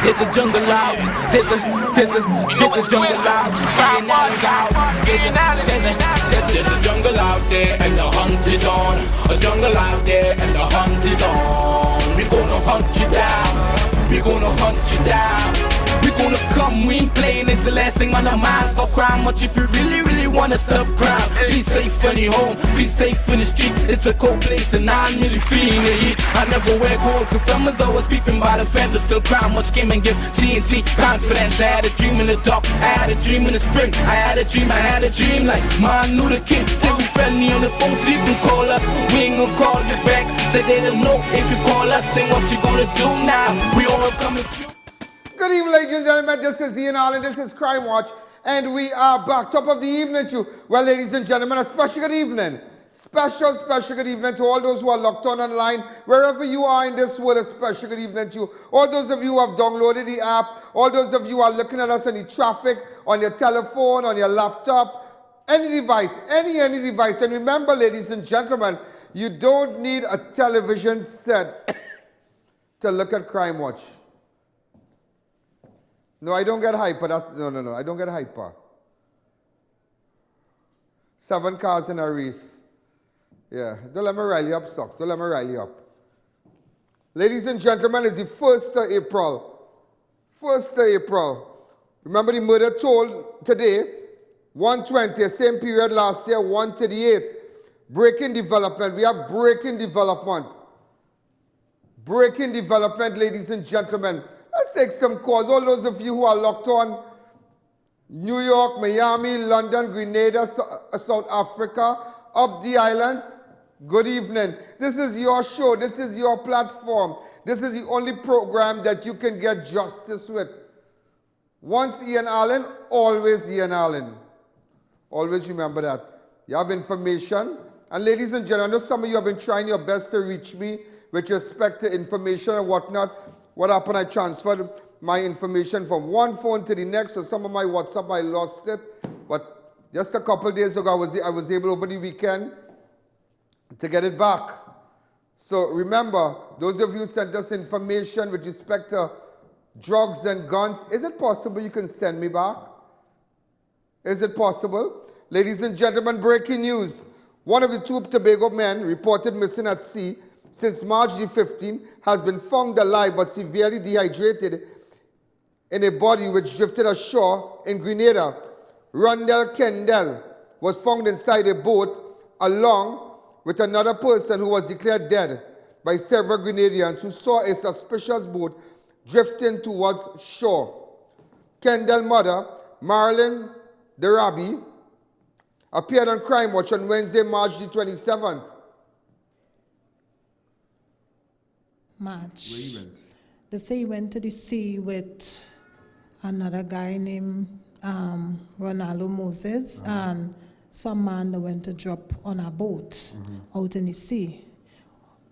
There's a jungle out. There's a jungle out. There's a jungle out there and the hunt is on. A jungle out there and the hunt is on. We gonna hunt you down. We gonna hunt you down. We gonna come, we ain't playing, it's the last thing on our minds. Stop crime much if you really wanna stop crime. Be safe in your home, be safe in the streets. It's a cold place and I'm really feeling the heat. I never wear gold cause someone's always peeping by the fence. Still crime much came and give TNT confidence. I had a dream in the dark, I had a dream in the spring. I had a dream like Martin Luther King. Till we friendly on the phone so you can call us. We ain't gonna call you back, say they don't know if you call us. Say what you gonna do now, we all coming through. Good evening, ladies and gentlemen. This is Ian Allen. This is Crime Watch. And we are back. Top of the evening to you. Well, ladies and gentlemen, a special good evening. Special good evening to all those who are locked on online. Wherever you are in this world, a special good evening to you. All those of you who have downloaded the app. All those of you who are looking at us in the traffic, on your telephone, on your laptop. Any device. Any device. And remember, ladies and gentlemen, you don't need a television set to look at Crime Watch. No, I don't get hyper. No, I don't get hyper. 7 cars in a race. Yeah, don't let me rile you up, socks. Don't let me rile you up. Ladies and gentlemen, it's the 1st of April. 1st of April. Remember the murder told today, 120, same period last year, 138. Breaking development. We have breaking development. Breaking development, ladies and gentlemen. Let's take some calls. All those of you who are locked on, New York, Miami, London, Grenada, South Africa, up the islands, good evening. This is your show. This is your platform. This is the only program that you can get justice with. Once Ian Allen, always Ian Allen. Always remember that. You have information. And ladies and gentlemen, I know some of you have been trying your best to reach me with respect to information and whatnot. What happened, I transferred my information from one phone to the next, so some of my WhatsApp, I lost it. But just a couple days ago, I was able over the weekend to get it back. So remember, those of you who sent us information with respect to drugs and guns, is it possible you can send me back? Is it possible? Ladies and gentlemen, breaking news. One of the 2 Tobago men reported missing at sea since March the 15th has been found alive but severely dehydrated in a body which drifted ashore in Grenada. RONDELL KENDELL'S was found inside a boat along with another person who was declared dead by several Grenadians who saw a suspicious boat drifting towards shore. KENDELL'S mother, MARILYN, DARRABIE, appeared on Crime Watch on Wednesday, March the 27th. March. Where you went? They say he went to the sea with another guy named Ronaldo Moses, and some man that went to drop on a boat out in the sea.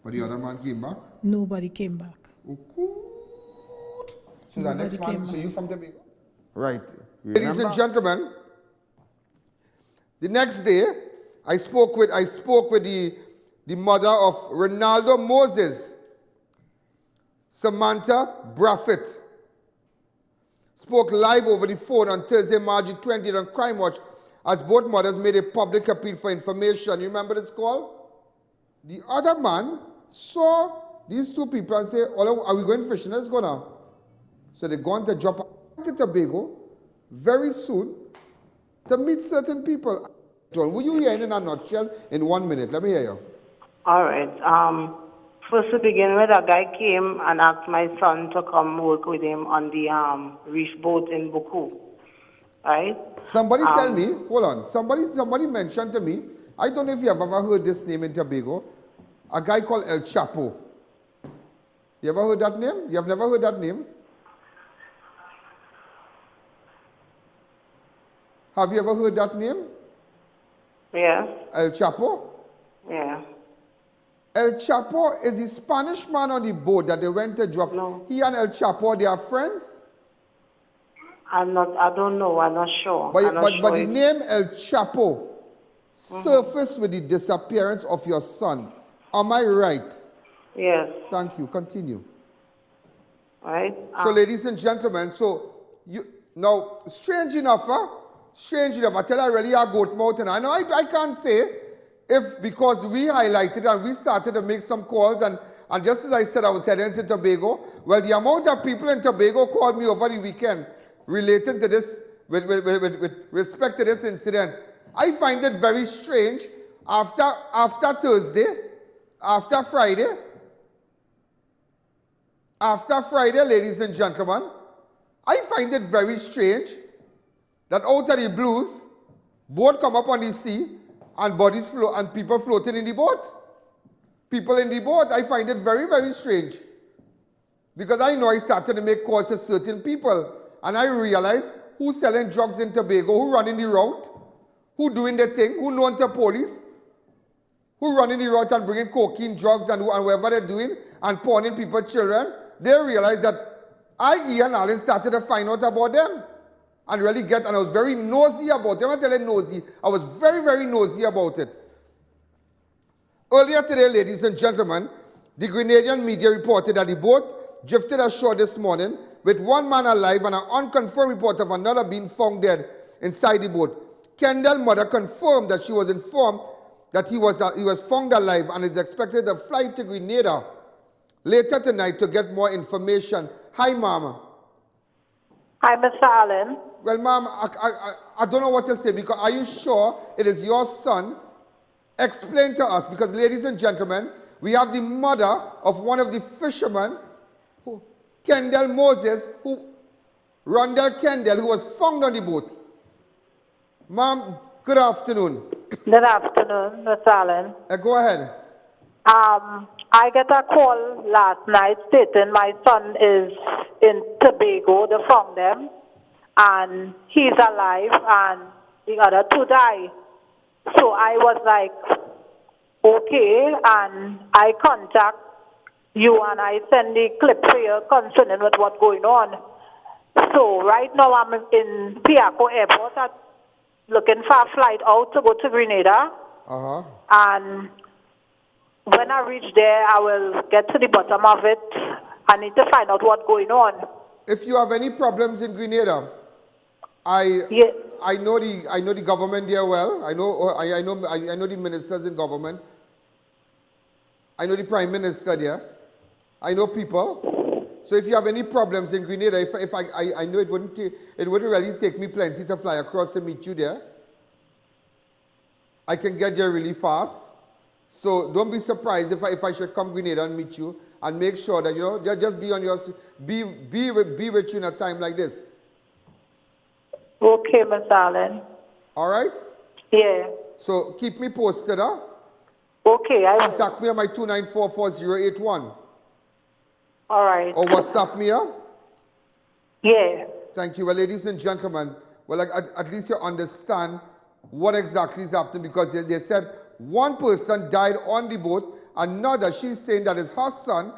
But the other man came back? Nobody came back. Oh, good. So the next man, so you from Tobago? Right. Ladies and gentlemen, the next day, I spoke with the mother of Ronaldo Moses, Samantha Braffett. Spoke live over the phone on Thursday, March 20th on Crime Watch as both mothers made a public appeal for information. You remember this call? The other man saw these 2 people and said, are we going fishing? Let's go now. So they're going to drop to Tobago very soon to meet certain people. Will you hear it in a nutshell in 1 minute? Let me hear you. All right. First to begin with, a guy came and asked my son to come work with him on the reef boat in Buku. Right? Somebody tell me, hold on, somebody mentioned to me, I don't know if you have ever heard this name in Tobago, a guy called El Chapo. You ever heard that name? You have never heard that name? Have you ever heard that name? Yes. El Chapo? Yeah. El Chapo is the Spanish man on the boat that they went to drop. No. He and El Chapo, they are friends? I don't know, I'm not sure. But the name El Chapo surfaced with the disappearance of your son. Am I right? Yes. Thank you. Continue. right? So, ladies and gentlemen, so you now, strange enough, strange enough. I tell you, I really are goat mouth, and I know I can't say if because we highlighted and we started to make some calls, and just as I said, I was heading to Tobago. Well, the amount of people in Tobago called me over the weekend relating to this, with respect to this incident. I find it very strange. After Thursday, after Friday, ladies and gentlemen, I find it very strange that out of the blues, boat come up on the sea and bodies float and people floating in the boat. People in the boat, I find it very, very strange. Because I know I started to make calls to certain people and I realized who's selling drugs in Tobago, who running the route, who doing the thing, who known to police, who running the route and bringing cocaine, drugs and whatever they're doing and pawning people's children. They realized that Ian Allen started to find out about them and really and I was very nosy about them. I'm telling you nosy. I was very, very nosy about it. Earlier today, ladies and gentlemen, the Grenadian media reported that the boat drifted ashore this morning with one man alive and an unconfirmed report of another being found dead inside the boat. Kendell's mother confirmed that she was informed that he was found alive and is expected to fly to Grenada later tonight to get more information. Hi, Mama. Hi, Mr. Allen. Well, Mom, I don't know what to say because are you sure it is your son? Explain to us because, ladies and gentlemen, we have the mother of one of the fishermen, Kendell Moses, Rondell Kendell, who was found on the boat. Mom, good afternoon. Good afternoon, Mr. Allen. Go ahead. I get a call last night stating my son is in Tobago. They found him, and he's alive, and the other two died. So I was like, okay, and I contact you, and I send the clip for you concerning with what's going on. So right now I'm in Piaco Airport, looking for a flight out to go to Grenada. And when I reach there, I will get to the bottom of it. I need to find out what's going on. If you have any problems in Grenada, I know the government there well. I know the ministers in government. I know the Prime Minister there. I know people. So if you have any problems in Grenada, I know it wouldn't really take me plenty to fly across to meet you there. I can get there really fast. So don't be surprised if I should come Grenada and meet you and make sure that, you know, just be on your, be with you in a time like this. Okay, Mr. Allen. All right? Yeah. So keep me posted, huh? Okay. Contact me on my 2944081. All right. Or WhatsApp me, huh? Yeah. Thank you. Well, ladies and gentlemen, well, at least you understand what exactly is happening because they said one person died on the boat, another, she's saying that is her son.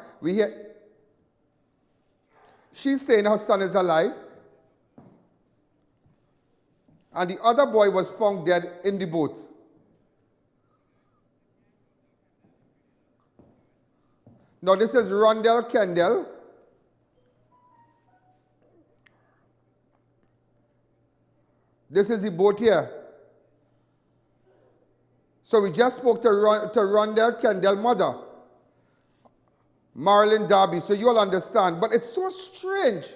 She's saying her son is alive. And the other boy was found dead in the boat. Now this is Rondell Kendell. This is the boat here. So we just spoke to Rondell Kendell's mother, MARILYN DARRABIE, so you'll understand. But it's so strange.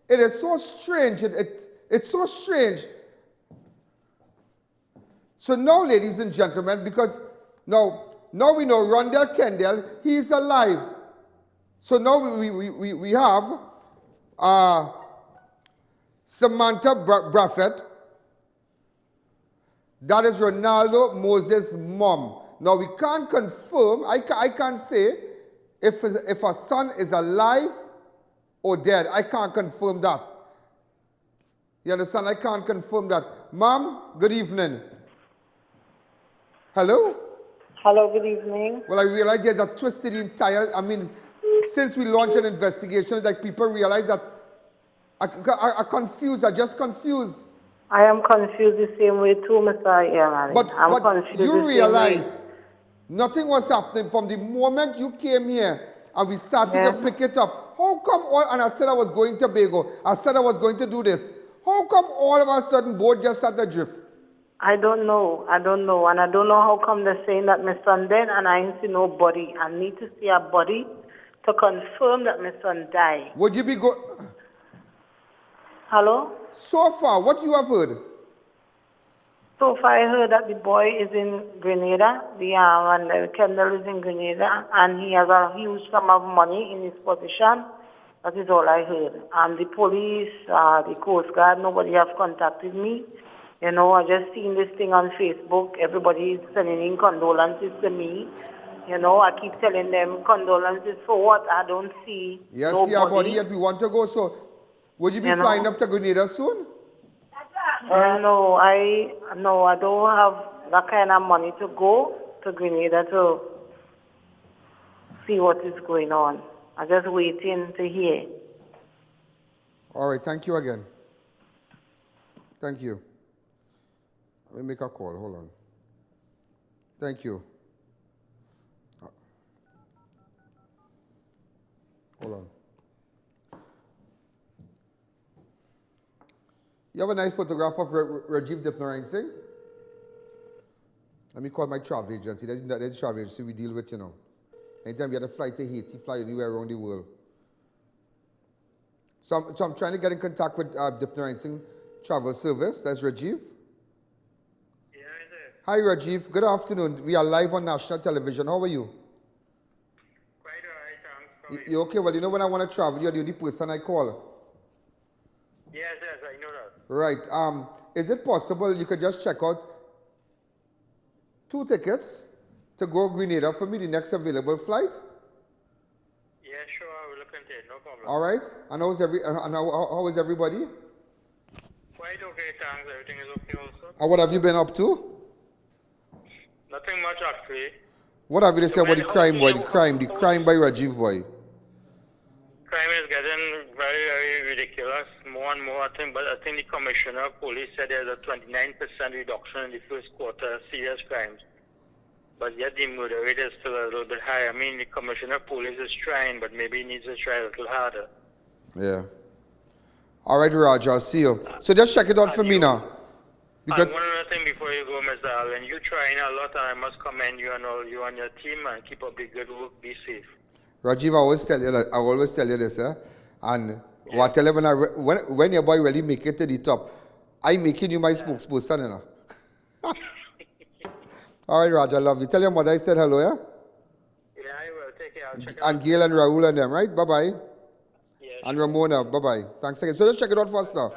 It is so strange. It's so strange. So now, ladies and gentlemen, because now we know Rondell Kendell, he is alive. So now we have Samantha Braffett. That is Renaldo Moses' mom. Now we can't confirm, I can't say if her son is alive or dead. I can't confirm that. You understand? I can't confirm that. Mom, good evening. Hello? Hello, good evening. Well, I realize there's a twist in the entire, since we launched an investigation, like people realize that I'm just confused. I am confused the same way too, Mr. Allen. But you realize nothing was happening from the moment you came here and we started to pick it up. How come all, and I said I was going to Tobago, I said I was going to do this. How come all of a sudden boat just started adrift? I don't know, and I don't know how come they're saying that my son dead and I ain't see no body. I need to see a body to confirm that my son died. Would you be good? Hello? So far, what you have heard? So far I heard that the boy is in Grenada, and Kendall is in Grenada, and he has a huge sum of money in his possession. That is all I heard. And the police, the Coast Guard, nobody have contacted me. You know, I just seen this thing on Facebook. Everybody is sending in condolences to me. You know, I keep telling them condolences for what? I don't see Yes, nobody. yeah, buddy, yet we want to go. So, would you be flying up to Grenada soon? No, I don't have that kind of money to go to Grenada to see what is going on. I'm just waiting to hear. All right, thank you again. Thank you. Let me make a call, hold on. Thank you. Hold on. You have a nice photograph of Rajiv Dipnarayan Singh? Let me call my travel agency. There's a travel agency we deal with, you know. Anytime you have to fly to Haiti, fly anywhere around the world. So I'm trying to get in contact with Dipnarayan Singh Travel Service. That's Rajiv. Yeah, sir. Hi, Rajiv. Good afternoon. We are live on national television. How are you? Quite all right, thanks. You okay? Well, you know when I want to travel, you're the only person I call. Yes, I know that. Right. Is it possible you could just check out 2 tickets to go Grenada for me, the next available flight? Yeah, sure, I will look into it, no problem. All right. And how is everybody? Quite okay, thanks. Everything is okay also. And what have you been up to? Nothing much actually. What have you to say about the crime, boy? The crime by Rajiv, boy. Crime is getting very, very ridiculous, more and more, I think. But I think the commissioner of police said there's a 29% reduction in the first quarter serious crimes. But yet the murder rate is still a little bit high. I mean, the commissioner of police is trying, but maybe he needs to try a little harder. Yeah. All right, Raj, I'll see you. So just check it out for me now. Because And one other thing before you go, Mr. Allen, you're trying a lot, and I must commend you and all you and your team, and keep up the good work. Be safe. Rajiv, I always tell you this, and what I tell you when your boy really make it to the top, I making you my spokesperson, you know. All right, Raj, I love you. Tell your mother I said hello, yeah? Yeah, I will. Take care. I'll check it And Gail and Raul and them, right? Bye-bye. Yeah, And Ramona, bye-bye. Thanks again. So just check it out first now.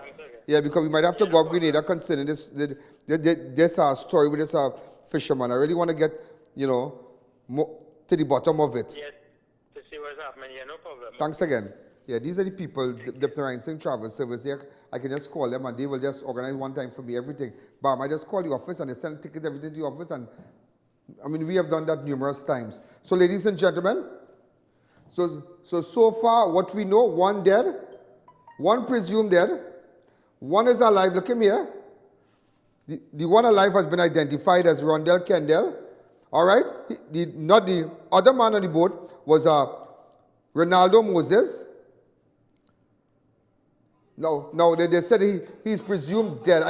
Yeah, because we might have to go up Grenada concerning this story with this fisherman. I really want to get, you know, to the bottom of it. Yeah, to see what's happening. Yeah, no problem. Thanks again. Yeah, these are the people, Dipnarayan Singh Travel Service. I can just call them and they will just organize one time for me everything. Bam, I just call the office and they send tickets, everything to the office. And I mean, we have done that numerous times. So ladies and gentlemen, so far what we know, 1 dead, 1 presumed dead, 1 is alive. Look at me here. The one alive has been identified as Rondell Kendell. All right? Not the other man on the boat was Renaldo Moses. No, they said he's presumed dead.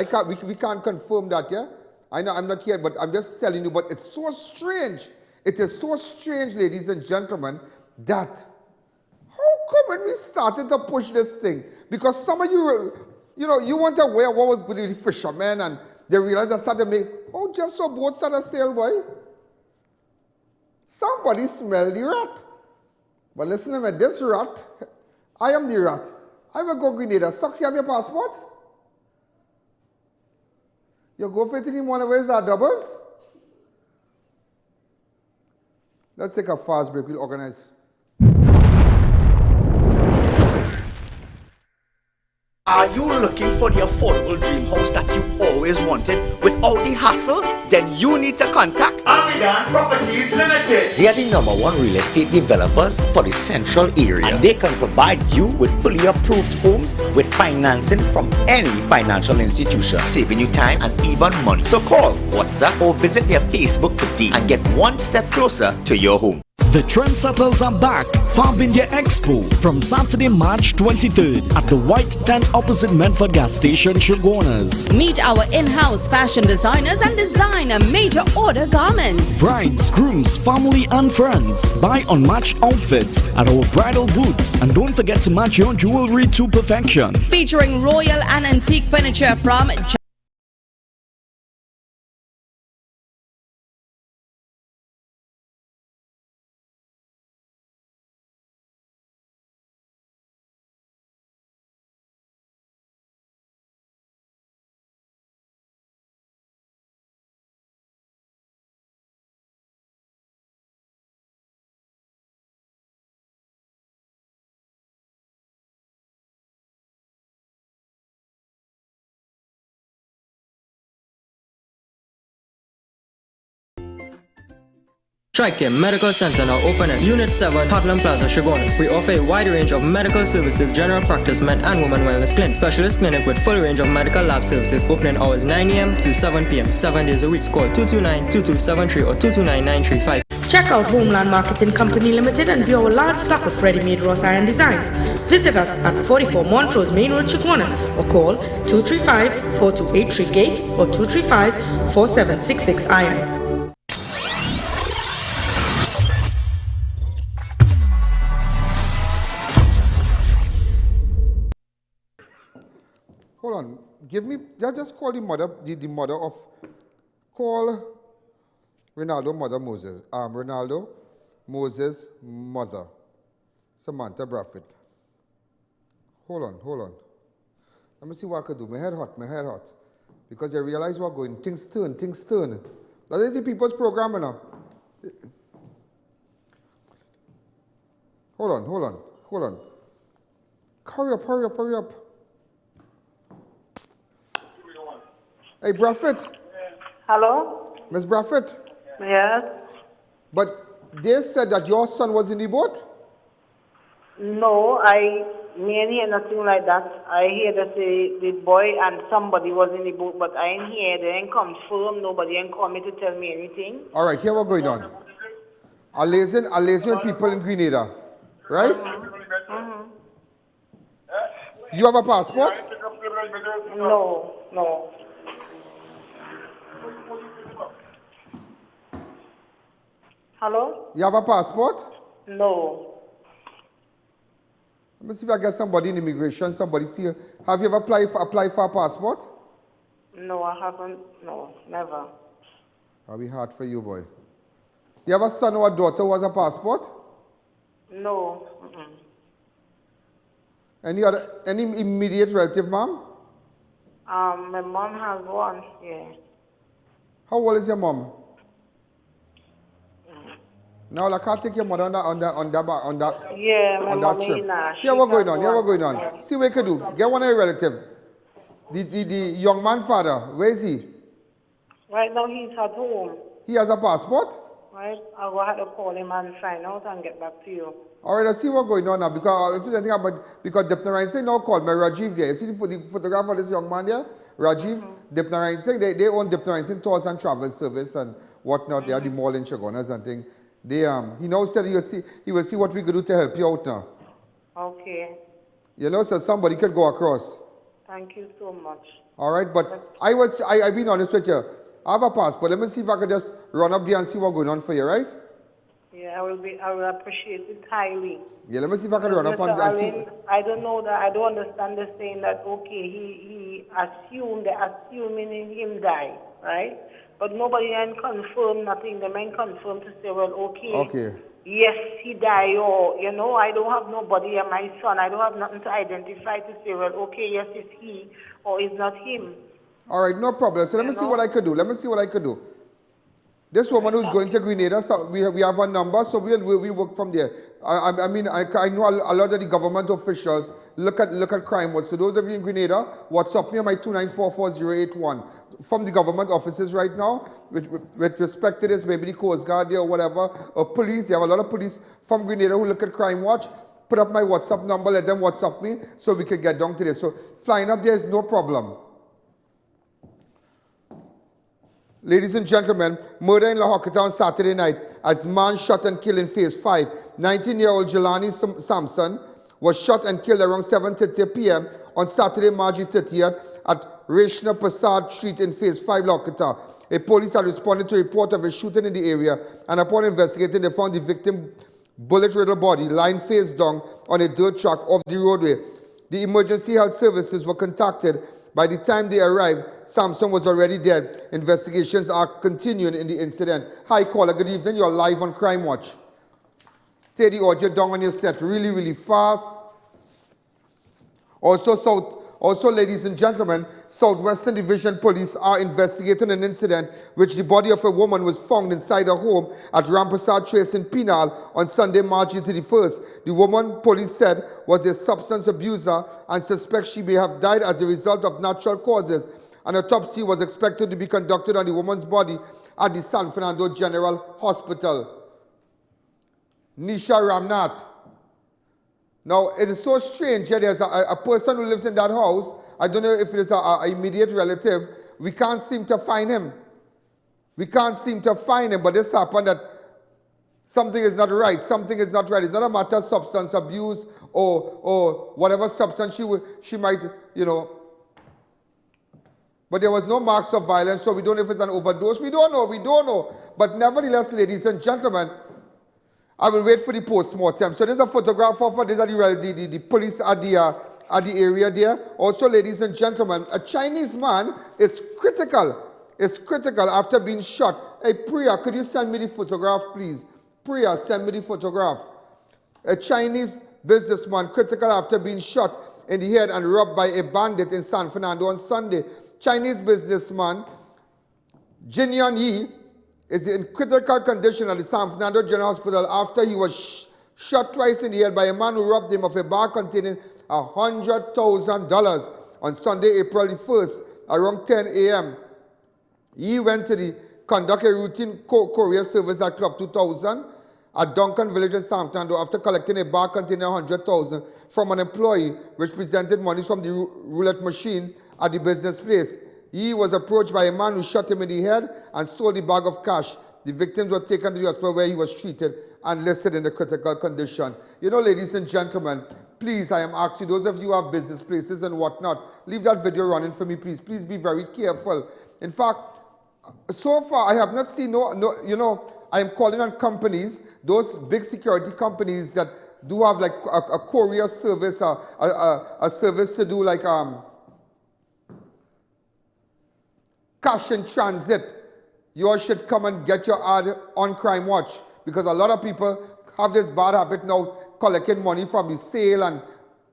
We can't confirm that, yeah? I know I'm not here, but I'm just telling you, but it's so strange. It is so strange, ladies and gentlemen, that how come when we started to push this thing? Because some of you, you know, you weren't aware what was with the fishermen, and they realized that started to make, just so boats started to sail, boy. Somebody smelled the rat. But listen to me, this rat, I am the rat. I will go Grenada. Sucks, you have your passport? You go for it in one of where's that doubles? Let's take a fast break. We'll organize. Are you looking for the affordable dream house that you always wanted without the hassle? Then you need to contact Amidan Properties Limited. They are the #1 real estate developers for the central area, and they can provide you with fully approved homes with financing from any financial institution, saving you time and even money. So call, WhatsApp, or visit their Facebook today and get one step closer to your home. The Trendsetters are back. Farm India Expo from Saturday, March 23rd at the White Tent opposite Medford Gas Station, Shogunas. Meet our in-house fashion designers and design a major order garments. Brides, grooms, family and friends. Buy unmatched outfits at our bridal booths. And don't forget to match your jewelry to perfection. Featuring royal and antique furniture from TriCare Medical Center now open at Unit 7, Heartland Plaza, Shogunas. We offer a wide range of medical services, general practice, men and women wellness clinic, specialist clinic with full range of medical lab services, opening hours 9 a.m. to 7 p.m. 7 days a week. Call 229-2273 or 229-935. Check out Homeland Marketing Company Limited and view our large stock of ready-made wrought iron designs. Visit us at 44 Montrose Main Road, Shogunas, or call 235-4283 Gate or 235-4766 Iron. Hold on. Give me, just call the mother, the mother of, call Renaldo mother Moses. Renaldo Moses mother. Samantha Bradford. Hold on. Let me see what I can do. My head hot. Because I realize we're going, things turn. That is the people's program now. Hold on. Hurry up. Hey, Bradford. Hello? Miss Bradford. Yes? But they said that your son was in the boat? No, me ain't hear nothing like that. I hear that the boy and somebody was in the boat, but I ain't hear, they ain't confirm, nobody ain't call me to tell me anything. All right, here what's going on. Alesian people in Grenada, right? You have a passport? No. Hello? You have a passport? No. Let me see if I get somebody in immigration, somebody see you. Have you ever applied for a passport? No, I haven't. No, never. That'll be hard for you, boy. You have a son or a daughter who has a passport? No. Any immediate relative, ma'am? My mom has one, yeah. How old is your mom? Now, I can't take your mother on that Yeah, my on mom that trip. Ina, Yeah, what's going on? Yeah. See what you can do. Get one of your relative. The young man father, where is he? Right now he's at home. He has a passport? Right? I'll go ahead to call him and find out and get back to you. All right, let's see what's going on now. Because if there's anything about, because Dipnarayan Singh now called me Rajiv there. You see the photograph of this young man there? Rajiv, Dipnarayan Singh, they own Dipnarayan Singh Tours and Travel Service and whatnot. They are the mall in Shogunas and things. He now said he will see what we could do to help you out now. Okay. You know, so somebody could go across. Thank you so much. All right, but I've been honest with you. I have a passport. Let me see if I could just run up there and see what's going on for you, right? Yeah, I will appreciate it highly. Yeah, let me see if I can run up and see. I don't know that, I don't understand the saying that, okay, he assumed, they're assuming him died, right? But nobody can confirm nothing. They may confirm to say, well, okay, yes, he died, or, you know, I don't have nobody and my son. I don't have nothing to identify to say, well, okay, yes, it's he, or it's not him. All right, no problem. So let me see what I could do. This woman who's going to Grenada, so we have a number, so we'll work from there. I know a lot of the government officials look at crime watch. So those of you in Grenada, WhatsApp me on my 2944081 from the government offices right now, with respect to this, maybe the Coast Guard there or whatever, or police. They have a lot of police from Grenada who look at crime watch. Put up my WhatsApp number, let them WhatsApp me so we can get down to this. So flying up there is no problem. Ladies and gentlemen, murder in La Hocata on Saturday night as man shot and killed in phase 5. 19-year-old Jelani Sampson was shot and killed around 7:30 p.m. on Saturday, March 30th at Reshna Prasad Street in phase 5, La Hocata. A police had responded to a report of a shooting in the area, and upon investigating, they found the victim bullet-riddled body lying face down on a dirt track off the roadway. The emergency health services were contacted. By the time they arrived, Samson was already dead. Investigations are continuing in the incident. Hi, caller. Good evening. You're live on Crime Watch. Take the audio down on your set really, really fast. Also, ladies and gentlemen, Southwestern Division Police are investigating an incident which the body of a woman was found inside her home at Rampasad Trace in Penal on Sunday, March 31st. The woman, police said, was a substance abuser and suspects she may have died as a result of natural causes. An autopsy was expected to be conducted on the woman's body at the San Fernando General Hospital. Nisha Ramnath. Now, it is so strange. Yeah, there's a person who lives in that house. I don't know if it is an immediate relative. We can't seem to find him. But this happened that something is not right. Something is not right. It's not a matter of substance abuse or whatever substance she might, you know. But there was no marks of violence, so we don't know if it's an overdose. We don't know. But nevertheless, ladies and gentlemen, I will wait for the post-mortem. So there's a photograph of her. These are the police at the area there. Also, ladies and gentlemen, a Chinese man is critical. After being shot. Hey, Priya, could you send me the photograph, please? Priya, send me the photograph. A Chinese businessman critical after being shot in the head and robbed by a bandit in San Fernando on Sunday. Chinese businessman Jin Yan Yi is in critical condition at the San Fernando General Hospital after he was shot twice in the head by a man who robbed him of a bag containing $100,000 on Sunday, April the 1st, around 10 a.m. He went to conduct a routine courier service at Club 2000 at Duncan Village in San Fernando after collecting a bag containing $100,000 from an employee which presented money from the roulette machine at the business place. He was approached by a man who shot him in the head and stole the bag of cash. The victims were taken to the hospital where he was treated and listed in a critical condition. You know, ladies and gentlemen, please, I am asking those of you who have business places and whatnot, leave that video running for me, please. Please be very careful. In fact, so far I have not seen I am calling on companies, those big security companies that do have like a courier service, a service to do like cash in transit. You all should come and get your ad on Crime Watch because a lot of people have this bad habit now collecting money from the sale, and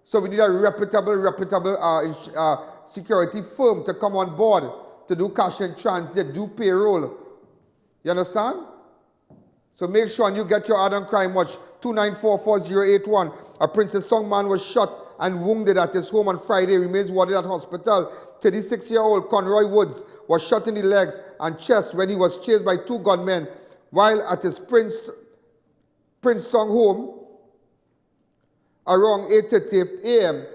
so we need a reputable security firm to come on board to do cash in transit, do payroll. You understand? So make sure and you get your ad on Crime Watch. 2944081. A Princeton man was shot and wounded at his home on Friday. Remains warded at hospital. 36-year-old Conroy Woods was shot in the legs and chest when he was chased by two gunmen while at his Princeton home around 8:30 a.m.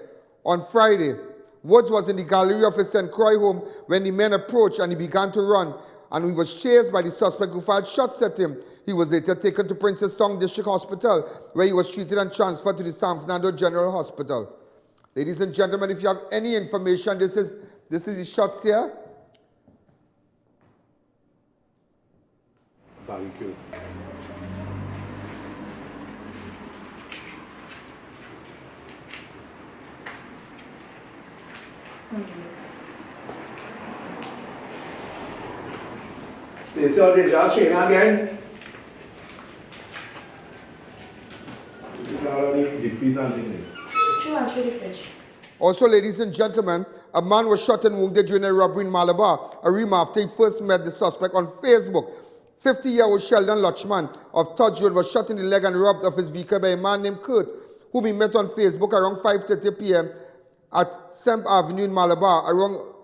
on Friday. Woods was in the gallery of his St. Croix home when the men approached and he began to run, and he was chased by the suspect who fired shots at him. He was later taken to Princeton District Hospital where he was treated and transferred to the San Fernando General Hospital. Ladies and gentlemen, if you have any information, this is the shots here. Barbecue. C'est ça déjà chez la gang. Also, ladies and gentlemen, a man was shot and wounded during a robbery in Malabar, Arima, after he first met the suspect on Facebook. 50-year-old Sheldon Lutchman of Tudge Road was shot in the leg and robbed of his vehicle by a man named Kurt, whom he met on Facebook around 5:30 p.m. at Semp Avenue in Malabar.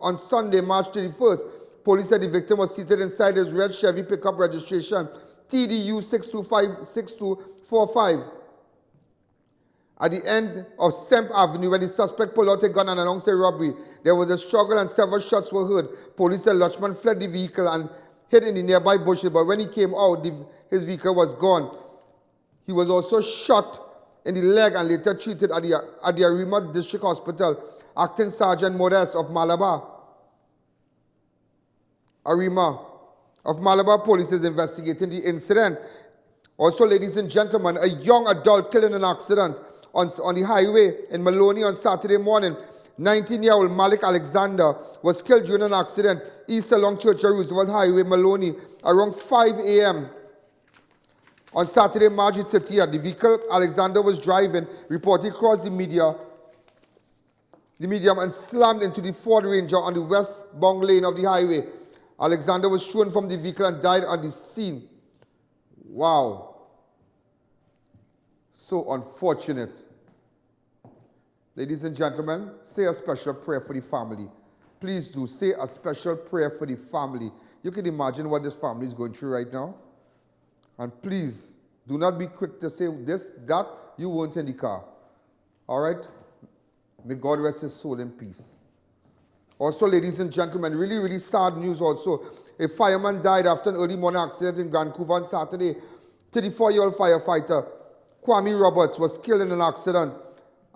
On Sunday, March 31st, police said the victim was seated inside his red Chevy pickup registration TDU 6256245. At the end of Semp Avenue, when the suspect pulled out a gun and announced a robbery, there was a struggle and several shots were heard. Police said Lutchman fled the vehicle and hid in the nearby bushes, but when he came out, his vehicle was gone. He was also shot in the leg and later treated at the Arima District Hospital. Acting Sergeant Modest of Malabar, Arima of Malabar Police is investigating the incident. Also, ladies and gentlemen, a young adult killed in an accident on the highway in Maloney on Saturday morning. 19-year-old Malik Alexander was killed during an accident east along Churchill Roosevelt Highway, Maloney, around 5 a.m. on Saturday, March 30th. The vehicle Alexander was driving reportedly crossed the medium and slammed into the Ford Ranger on the westbound lane of the highway. Alexander was thrown from the vehicle and died on the scene. Wow. So unfortunate. Ladies and gentlemen, say a special prayer for the family. Please do say a special prayer for the family. You can imagine what this family is going through right now. And please, do not be quick to say this, that, you weren't in the car. All right? May God rest his soul in peace. Also, ladies and gentlemen, really, really sad news also. A fireman died after an early morning accident in Vancouver on Saturday. 34-year-old firefighter Kwame Roberts was killed in an accident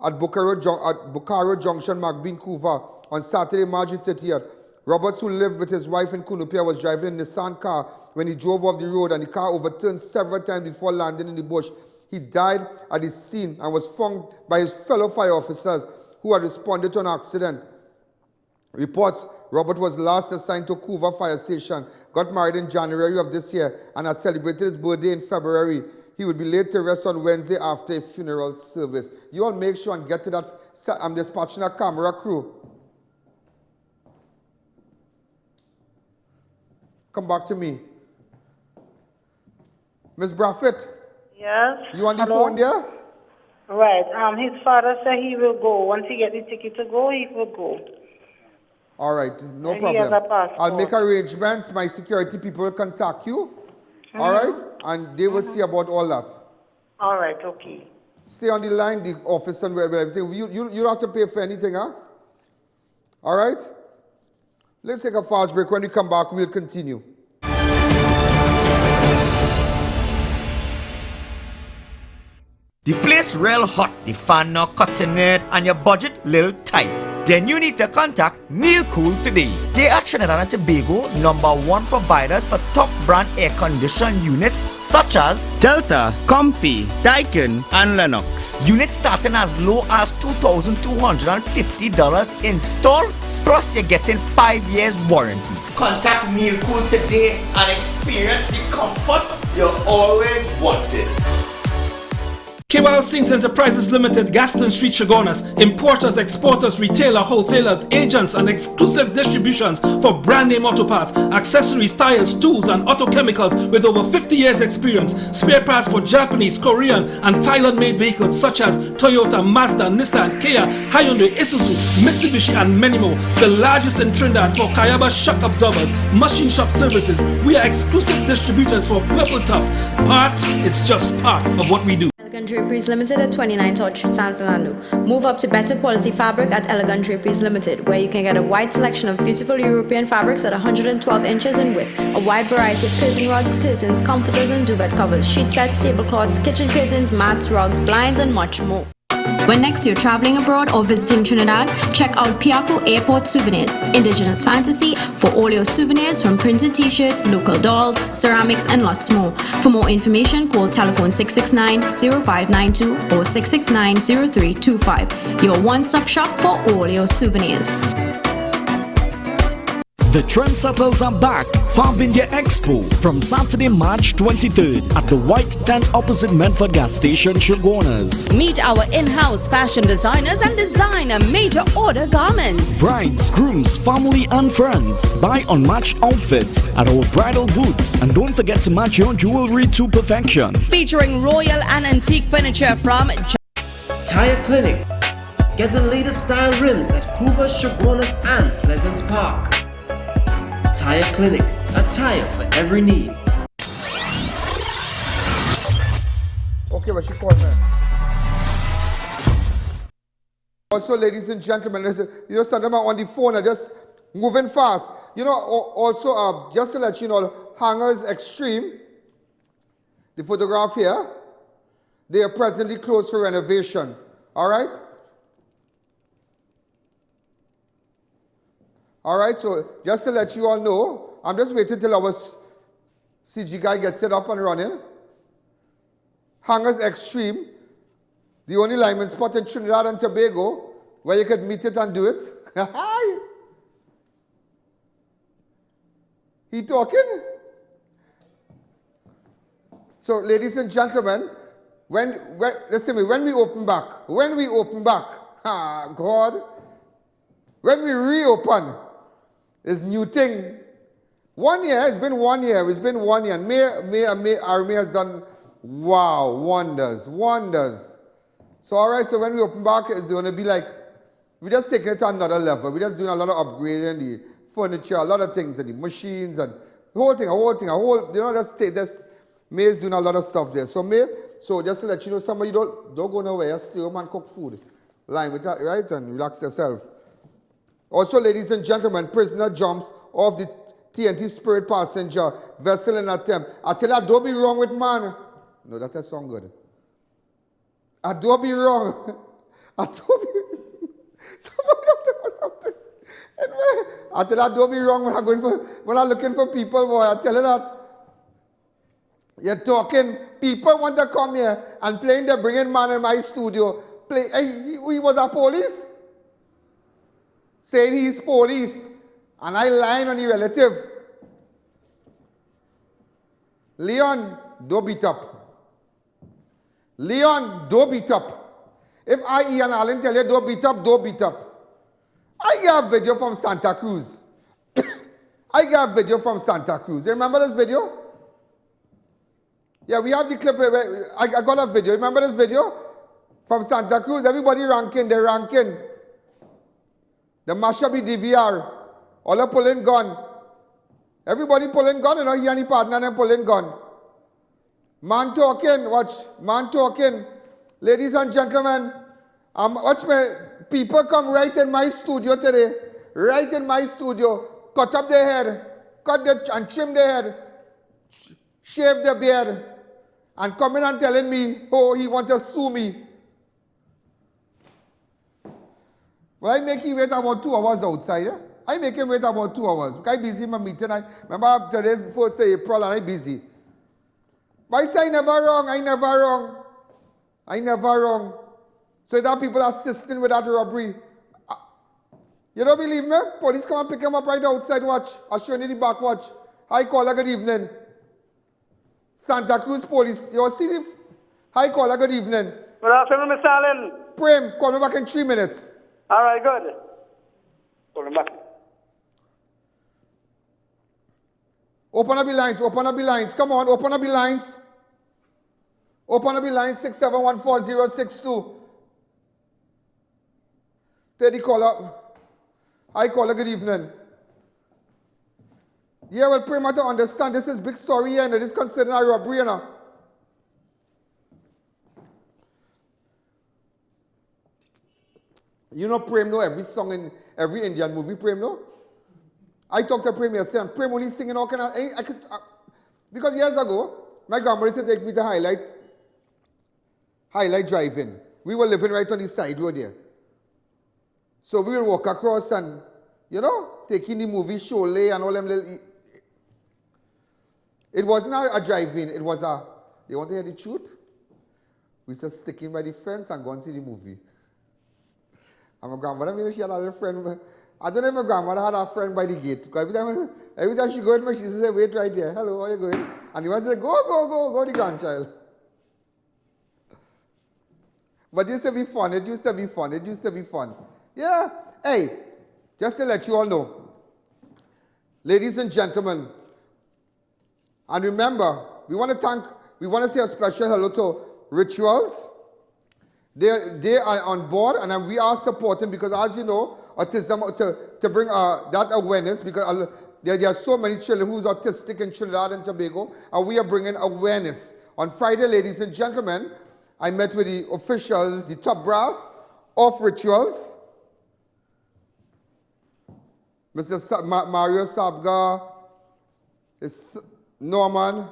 at Bukaro Junction, Vancouver on Saturday, March 30th. Roberts, who lived with his wife in Kunupia, was driving a Nissan car when he drove off the road and the car overturned several times before landing in the bush. He died at the scene and was found by his fellow fire officers who had responded to an accident. Reports, Robert was last assigned to Couva Fire Station, got married in January of this year, and had celebrated his birthday in February. He would be laid to rest on Wednesday after a funeral service. You all make sure and get to that. I'm dispatching a camera crew. Come back to me. Miss Braffett? Yes? You on the phone there? Right. His father said he will go. Once he gets the ticket to go, he will go. All right, no And he has problem. a passport. I'll make arrangements. My security people will contact you. All right? And they will see about all that. All right, okay. Stay on the line, the office and everything. You don't have to pay for anything, huh? All right? Let's take a fast break. When we come back, we'll continue. The place real hot, the fan not cutting it, and your budget little tight. Then you need to contact Neil Cool today. They are Trinidad and Tobago #1 provider for top brand air conditioned units such as Delta, Comfy, Daikin, and Lennox. Units starting as low as $2,250 install, plus you're getting 5 years warranty. Contact Neil Cool today and experience the comfort you always wanted. KWL Sings Enterprises Limited, Gaston Street, Chagonas. Importers, exporters, retailer, wholesalers, agents, and exclusive distributions for brand name auto parts, accessories, tires, tools, and auto chemicals with over 50 years experience. Spare parts for Japanese, Korean, and Thailand-made vehicles such as Toyota, Mazda, Nissan, Kia, Hyundai, Isuzu, Mitsubishi, and many more. The largest in Trinidad for Kayaba shock absorbers, machine shop services. We are exclusive distributors for Purple Tough. Parts is just part of what we do. Elegant Draperies Limited at 29 Todd Street, San Fernando. Move up to better quality fabric at Elegant Draperies Limited, where you can get a wide selection of beautiful European fabrics at 112 inches in width, a wide variety of curtain rods, curtains, comforters and duvet covers, sheet sets, tablecloths, kitchen curtains, mats, rugs, blinds and much more. When next you're traveling abroad or visiting Trinidad, check out Piaco Airport Souvenirs, indigenous fantasy for all your souvenirs from printed t-shirt, local dolls, ceramics and lots more. For more information, call telephone 669-0592 or 669-0325. Your one-stop shop for all your souvenirs. The Trendsetters are back. Farm India Expo from Saturday, March 23rd at the White Tent opposite Medford Gas Station, Chagonas. Meet our in-house fashion designers and design a major order garments. Brides, grooms, family and friends. Buy unmatched outfits at our bridal booths. And don't forget to match your jewelry to perfection. Featuring royal and antique furniture from Tire Clinic. Get the latest style rims at Couva, Chagonas and Pleasance Park. Tire Clinic, a tire for every need. Okay, what she called, man. Also, ladies and gentlemen, you know, sometimes on the phone, I just Moving fast. You know, also, just to let you know, Hangers Extreme, the photograph here, they are presently closed for renovation. All right? All right, so just to let you all know, I'm just waiting till our CG guy gets it up and running. Hangers Extreme, the only lineman spot in Trinidad and Tobago where you could meet it and do it. He talking? So, ladies and gentlemen, listen to me, when we open back, God, when we reopen, this new thing. 1 year, it's been 1 year, and our mayor has done, wow, wonders. So, all right, so when we open back, it's going to be like, we're just taking it to another level. We're just doing a lot of upgrading, the furniture, a lot of things, and the machines, and the whole thing, you know, this mayor's doing a lot of stuff there. So just to let you know, some of you don't go nowhere, stay home and cook food. Line with that, right, and relax yourself. Also, ladies and gentlemen, prisoner jumps off the TNT Spirit passenger vessel in attempt. I tell you, don't be wrong with man. No, that does sound good. I don't be wrong. Somebody talk something. Anyway, I tell you, don't be wrong when I'm looking for people, boy. I tell you that. You're talking, people want to come here and playing the bringing man in my studio. He was a police. Saying he's police, and I lying on the relative. Leon, don't beat up. Leon, don't beat up. If I, Ian Allen, tell you don't beat up, don't beat up. I got a video from Santa Cruz. You remember this video? Yeah, we have the clip. I got a video. Remember this video? From Santa Cruz, everybody ranking, they're ranking. The mash up the DVR. All are pulling gun. Everybody pulling gun, you know, he and his partner and pulling gun. Man talking, watch. Man talking. Ladies and gentlemen, watch me. People come right in my studio today. Right in my studio. Cut up their head. And trim their head. Shave their beard. And come in and telling me, oh, he want to sue me. Well, I make him wait about 2 hours outside. Yeah? I make him wait about 2 hours. Because I'm busy in my meeting. Remember today's before say April and I'm busy. But I say I never wrong. So that people are assisting with that robbery. You don't believe me? Police come and pick him up right outside, watch. I'll show you the back, watch. Hi, caller, good evening. Santa Cruz Police. You see the... Hi, caller, good evening. Good afternoon, Mr. Allen. Prem, call me back in 3 minutes. All right, good. Call me back. Open up the lines. Come on, open up the lines. 6714062. Teddy caller. Hi, caller, good evening. Yeah, well, Prem, to understand, this is big story here, and it is considered a robbery, you know. You know Prem know every song in every Indian movie, Prem know? I talked to Prem yesterday, and Prem only singing all kind of... because years ago, my grandmother used to take me to highlight driving. We were living right on the side road there. So we would walk across and, you know, taking the movie Sholay and all them little... It was not a drive-in, it was a... You want to hear the truth? We used to stick in by the fence and go and see the movie. And my grandmother, maybe she had a little friend. I don't know if my grandmother had a friend by the gate. Because every time she go in, she said, wait right there. Hello, how are you going? And he was like, go, the grandchild. But it used to be fun. Yeah. Hey, just to let you all know, ladies and gentlemen, and remember, we want to say a special hello to Rituals. They are on board, and we are supporting because, as you know, autism, to bring that awareness, because there are so many children who's autistic in Trinidad and Tobago, and we are bringing awareness. On Friday, ladies and gentlemen, I met with the officials, the top brass of Rituals. Mr. Mario Sabga, Norman,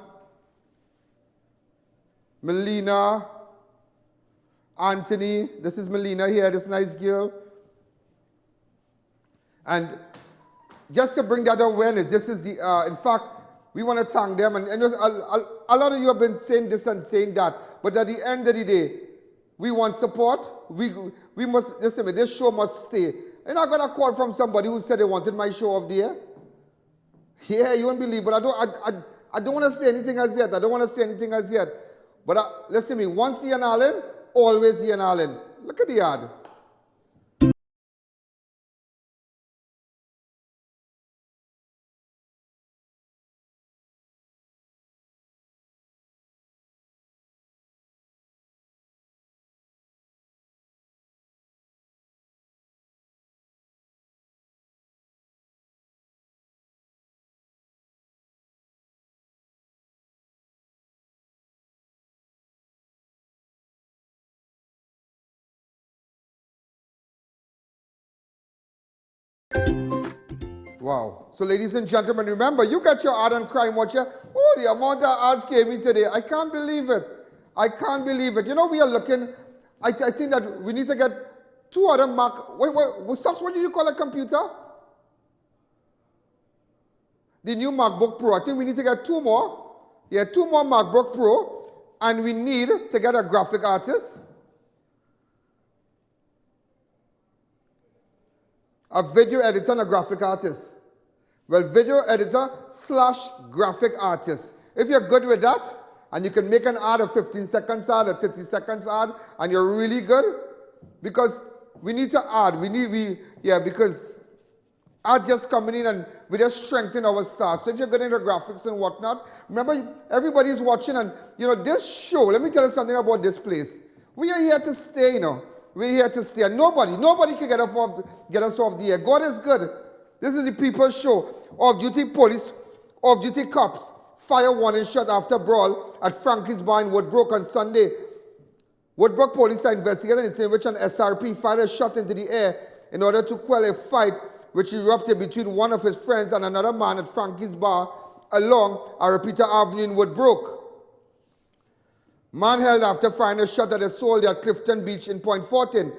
Melina, Anthony. This is Melina here, this nice girl. And just to bring that awareness, this is the, in fact, we want to thank them. And a lot of you have been saying this and saying that. But at the end of the day, we want support. We must, listen, this show must stay. You're not going to call from somebody who said they wanted my show of the year. Yeah, you won't believe, but I don't want to say anything as yet. I don't want to say anything as yet. But listen to me, once Ian Allen, always Ian Allen. Look at the ad. Wow. So ladies and gentlemen, remember, you got your ad on Crime Watcher. Oh, the amount of ads came in today. I can't believe it. I can't believe it. You know, we are looking, I think that we need to get 2 other Mac. Wait, what do you call a computer? The new MacBook Pro. I think we need to get 2 more. Yeah, 2 more MacBook Pro. And we need to get a graphic artist, a video editor, and a graphic artist. Well, video editor / graphic artist. If you're good with that, and you can make an ad, a 15 seconds ad, a 30 seconds ad, and you're really good, because we need to add, because ads just coming in and we just strengthen our stars. So if you're good into graphics and whatnot, remember, everybody's watching, and you know, this show, let me tell you something about this place. We are here to stay, you know. We're here to stay. And nobody can get us off the air. God is good. This is the People's Show. Off-duty police, off-duty cops, fire warning shot after brawl at Frankie's Bar in Woodbrook on Sunday. Woodbrook police are investigating the scene in which an SRP fired a shot into the air in order to quell a fight which erupted between one of his friends and another man at Frankie's Bar along Arapita Avenue in Woodbrook. Man held after firing a shot at a soldier at Clifton Beach in Point Fortin.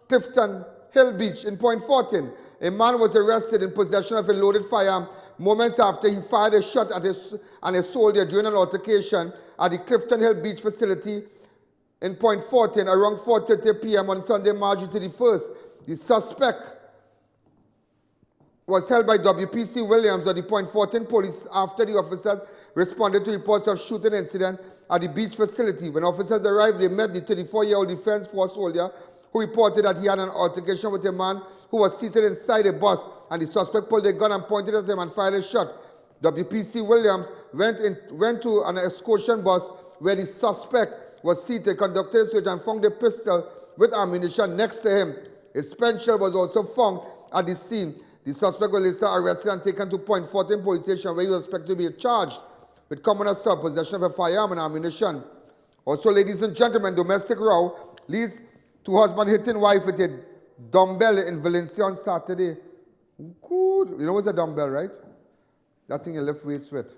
Clifton Hill Beach in Point Fortin. A man was arrested in possession of a loaded firearm moments after he fired a shot at a soldier during an altercation at the Clifton Hill Beach facility in Point Fortin around 4:30 p.m. on Sunday, March 31st. The suspect was held by WPC Williams of the Point Fortin police after the officers responded to reports of shooting incident at the beach facility. When officers arrived, they met the 34-year-old Defense Force soldier who reported that he had an altercation with a man who was seated inside a bus, and the suspect pulled a gun and pointed at him and fired a shot. WPC Williams went to an excursion bus where the suspect was seated, conducted a search, and found a pistol with ammunition next to him. A spent shell was also found at the scene. The suspect was later arrested and taken to Point Fortin police station, where he was expected to be charged with common assault, possession of a firearm and ammunition. Also, ladies and gentlemen, domestic row leads to husband hitting wife with a dumbbell in Valencia on Saturday. Good. You know what's a dumbbell, right? That thing you lift weights with.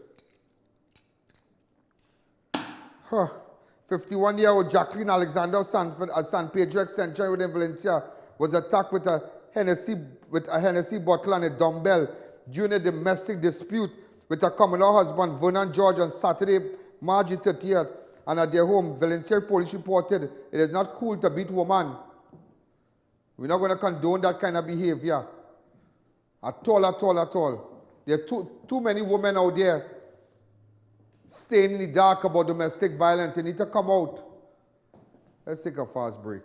51-year-old Jacqueline Alexander Sanford at San Pedro Extension Road in Valencia was attacked with a Hennessy bottle and a dumbbell during a domestic dispute with her common-law husband, Vernon George, on Saturday, March 30th, and at their home. Valencia police reported it is not cool to beat woman. We're not going to condone that kind of behavior. At all, at all, at all. There are too many women out there staying in the dark about domestic violence. They need to come out. Let's take a fast break.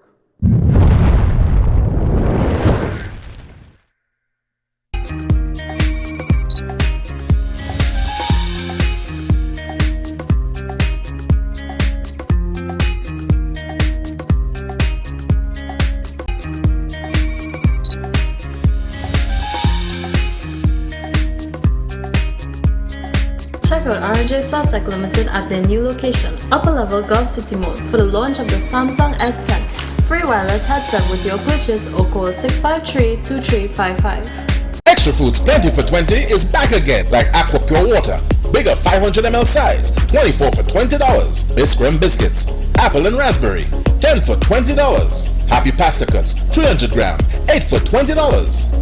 Check out RJ Saltec Limited at their new location, Upper Level Gulf City Mall, for the launch of the Samsung S10. Free wireless headset with your purchase or call 653-2355. Extra Foods Plenty for 20 is back again, like Aqua Pure Water, bigger 500 ml size, 24 for $20. Biscuit biscuits, apple and raspberry, 10 for $20. Happy Pasta Cuts, 300 gram, 8 for $20.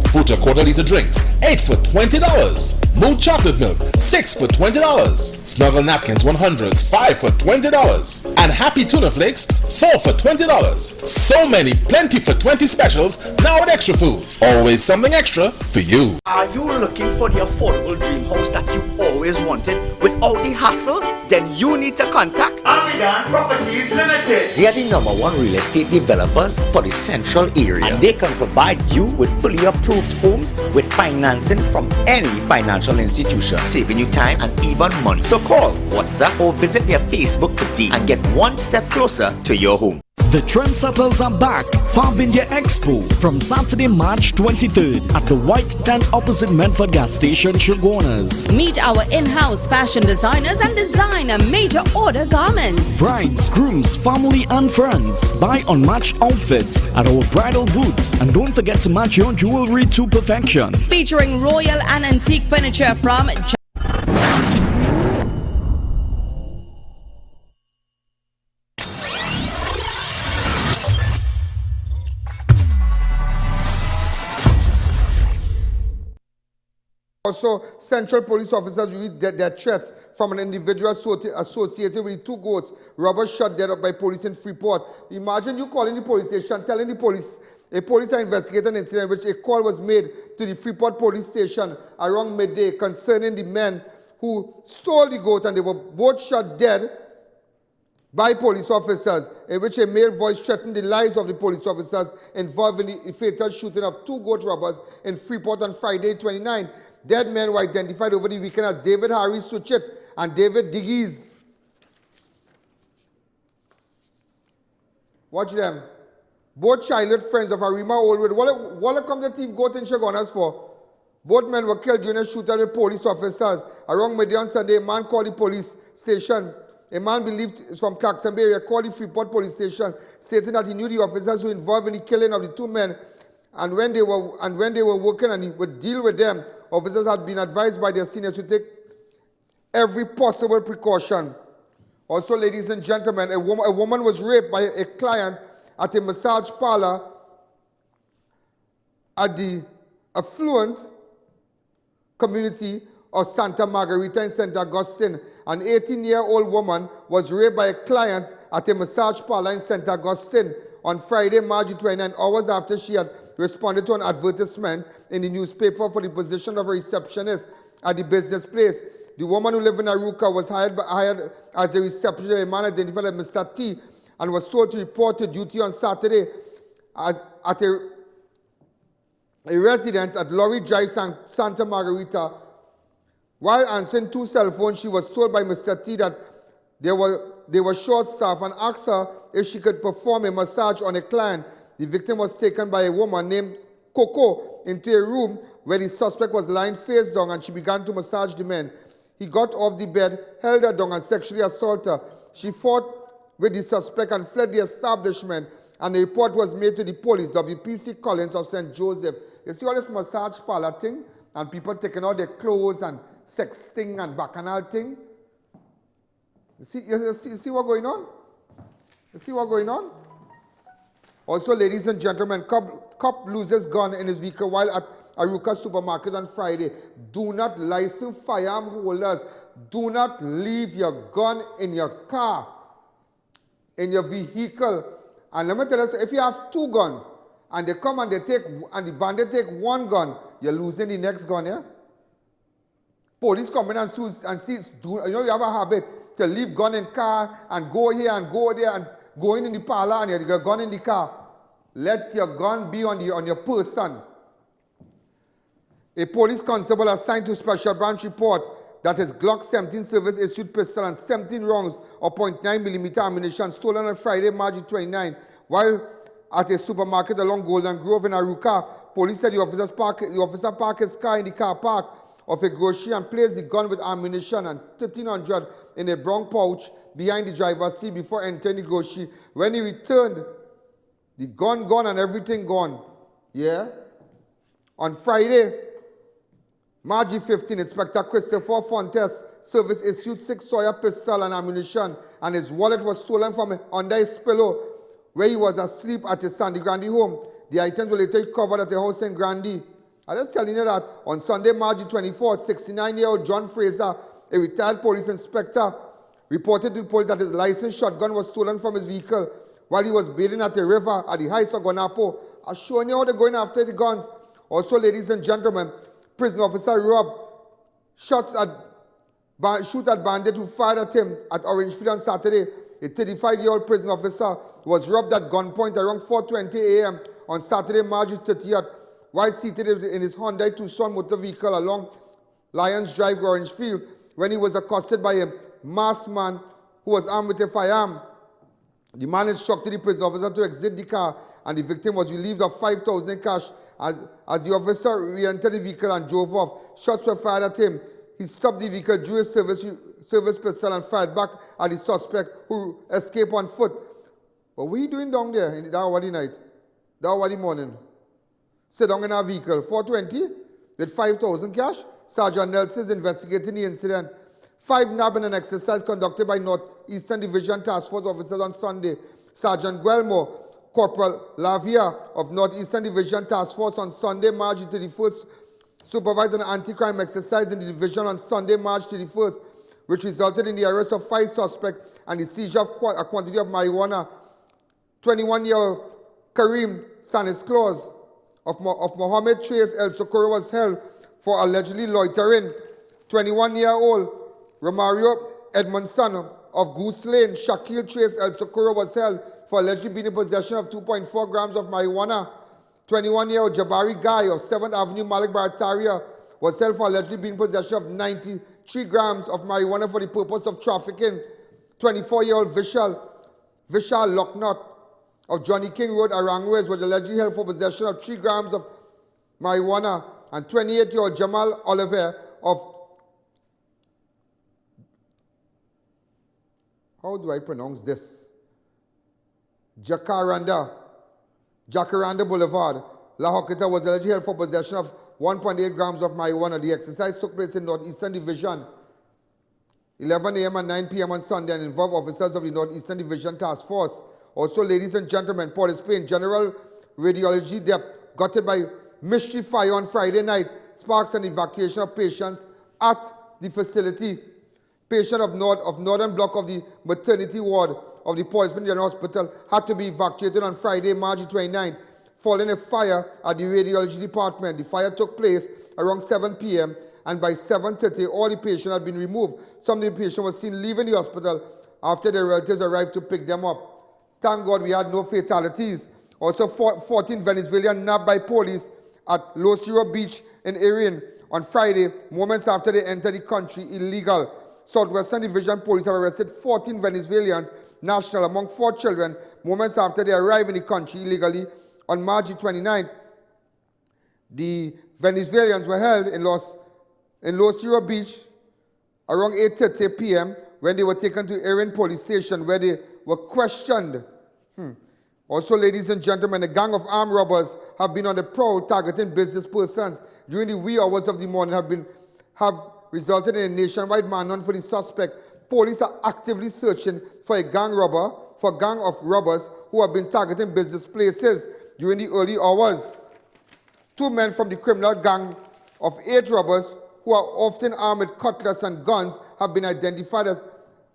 Futa quarter liter drinks, 8 for $20. Mood chocolate milk, 6 for $20. Snuggle napkins 100s, 5 for $20. And Happy Tuna Flakes, 4 for $20. So many Plenty for 20 specials now at Extra Foods. Always something extra for you. Are you looking for the affordable dream house that you always wanted without the hassle? Then you need to contact Almedan Properties Limited. They are the #1 real estate developers for the central area, and they can provide you with fully approved homes with financing from any financial institution, saving you time and even money. So call, WhatsApp, or visit their Facebook today and get one step closer to your home. The Trendsetters are back. Farm India Expo from Saturday, March 23rd at the White Tent opposite Medford Gas Station, Sugarnas. Meet our in-house fashion designers and design a major order garments. Brides, grooms, family and friends. Buy unmatched outfits at our bridal booths. And don't forget to match your jewelry to perfection. Featuring royal and antique furniture from Also, Central Police officers read their threats from an individual associated with the two goats robbers shot dead up by police in Freeport. Imagine you calling the police station, telling the police are investigating an incident in which a call was made to the Freeport police station around midday concerning the men who stole the goat, and they were both shot dead by police officers, in which a male voice threatened the lives of the police officers involved in the fatal shooting of two goat robbers in Freeport on Friday 29. Dead men were identified over the weekend as David Harry Suchit and David Diggies. Watch them. Both childhood friends of Arima Oldwood. What come the thief goat in Sugarnas for? Both men were killed during a shootout with police officers. Around midday on Sunday, a man called the police station. A man believed is from Claxton Bay area called the Freeport police station, stating that he knew the officers who were involved in the killing of the two men, and when they were working and he would deal with them, officers had been advised by their seniors to take every possible precaution. Also, ladies and gentlemen, a woman was raped by a client at a massage parlor at the affluent community of Santa Margarita in St. Augustine. An 18-year-old woman was raped by a client at a massage parlor in St. Augustine on Friday, March 29, hours after she had responded to an advertisement in the newspaper for the position of a receptionist at the business place. The woman who lived in Aruka was hired as the receptionist by a man identified as Mr. T and was told to report to duty on Saturday at a residence at Lorry Drive, Santa Margarita. While answering two cell phones, she was told by Mr. T that they were short-staffed and asked her if she could perform a massage on a client. The victim was taken by a woman named Coco into a room where the suspect was lying face down, and she began to massage the men. He got off the bed, held her down, and sexually assaulted her. She fought with the suspect and fled the establishment, and a report was made to the police, WPC Collins of St. Joseph. You see all this massage parlor thing, and people taking out their clothes and sexting and bacchanal thing? You see what's going on? You see what's going on? Also, ladies and gentlemen, cop loses gun in his vehicle while at Aruka supermarket on Friday. Do not license firearm holders. Do not leave your gun in your car, in your vehicle. And let me tell you, if you have two guns and they come and the bandit take one gun, you're losing the next gun, yeah? Police come in and see, you have a habit to leave gun in car and go here and go there and going in the parlor and you have a gun in the car. Let your gun be on your person. A police constable assigned to Special Branch report that his Glock 17 service-issued pistol and 17 rounds of .9mm ammunition stolen on Friday, March 29, while at a supermarket along Golden Grove in Aruka. Police said the officer parked his car in the car park of a grocery and placed the gun with ammunition and 1,300 in a brown pouch behind the driver's seat before entering the grocery. When he returned, the gun gone and everything gone. Yeah? On Friday, March 15, Inspector Christopher Fontes Service issued 6 Sawyer pistol and ammunition, and his wallet was stolen from him under his pillow where he was asleep at his Sandy Grande home. The items were later recovered at a house in Grande. I'm just telling you that on Sunday, March 24th, 69-year-old John Fraser, a retired police inspector, reported to the police that his licensed shotgun was stolen from his vehicle while he was bathing at a river at the heights of Guanapo. I'm showing you how they're going after the guns. Also, ladies and gentlemen, prison officer Rob shoot at bandit who fired at him at Orangefield on Saturday. A 35-year-old prison officer was robbed at gunpoint around 4:20 a.m. on Saturday, March 30th, while seated in his Hyundai Tucson motor vehicle along Lions Drive, Orangefield, when he was accosted by a masked man who was armed with a firearm. The man instructed the prison officer to exit the car, and the victim was relieved of $5,000 cash. As the officer re-entered the vehicle and drove off, shots were fired at him. He stopped the vehicle, drew his service pistol, and fired back at the suspect, who escaped on foot. What were you doing down there in that early night, that early morning? Sit down in our vehicle, 420, with 5,000 cash. Sergeant Nelson is investigating the incident. 5 nabbing and exercise conducted by Northeastern Division Task Force officers on Sunday. Sergeant Guelmo, Corporal Lavia of Northeastern Division Task Force on Sunday, March 31st, supervised an anti-crime exercise in the division on Sunday, March 31st, which resulted in the arrest of 5 suspects and the seizure of a quantity of marijuana. 21-year-old Kareem Sanis-Claus of Mohammed Trace El Socorro was held for allegedly loitering. 21-year-old Romario Edmondson of Goose Lane, Shaquille Trace El Socorro was held for allegedly being in possession of 2.4 grams of marijuana. 21-year-old Jabari Guy of 7th Avenue, Malik Barataria, was held for allegedly being in possession of 93 grams of marijuana for the purpose of trafficking. 24-year-old Vishal Locknott of Johnny King Road, Aranguez, was allegedly held for possession of 3 grams of marijuana. And 28-year-old Jamal Oliver of, how do I pronounce this? Jacaranda Boulevard, La Joquita, was allegedly held for possession of 1.8 grams of marijuana. The exercise took place in Northeastern Division, 11 a.m. and 9 p.m. on Sunday, and involved officers of the Northeastern Division Task Force. Also, ladies and gentlemen, Port of Spain General Radiology Depot gutted by mystery fire on Friday night sparks an evacuation of patients at the facility. Patient of northern block of the maternity ward of the Port of Spain General Hospital had to be evacuated on Friday, March 29, following a fire at the radiology department. The fire took place around 7 p.m. and by 7:30, all the patients had been removed. Some of the patients were seen leaving the hospital after their relatives arrived to pick them up. Thank God we had no fatalities. Also, 14 Venezuelans nabbed by police at Los Rio Beach in Erin on Friday, moments after they entered the country illegal. Southwestern Division Police have arrested 14 Venezuelans, national, among 4 children, moments after they arrived in the country illegally on March 29th. The Venezuelans were held in Los Rio Beach around 8:30 p.m. when they were taken to Erin Police Station, where they were questioned. Also, ladies and gentlemen, a gang of armed robbers have been on the prowl targeting business persons during the wee hours of the morning have resulted in a nationwide manhunt for the suspect. Police are actively searching for a gang of robbers who have been targeting business places during the early hours. 2 men from the criminal gang of 8 robbers, who are often armed with cutlass and guns, have been identified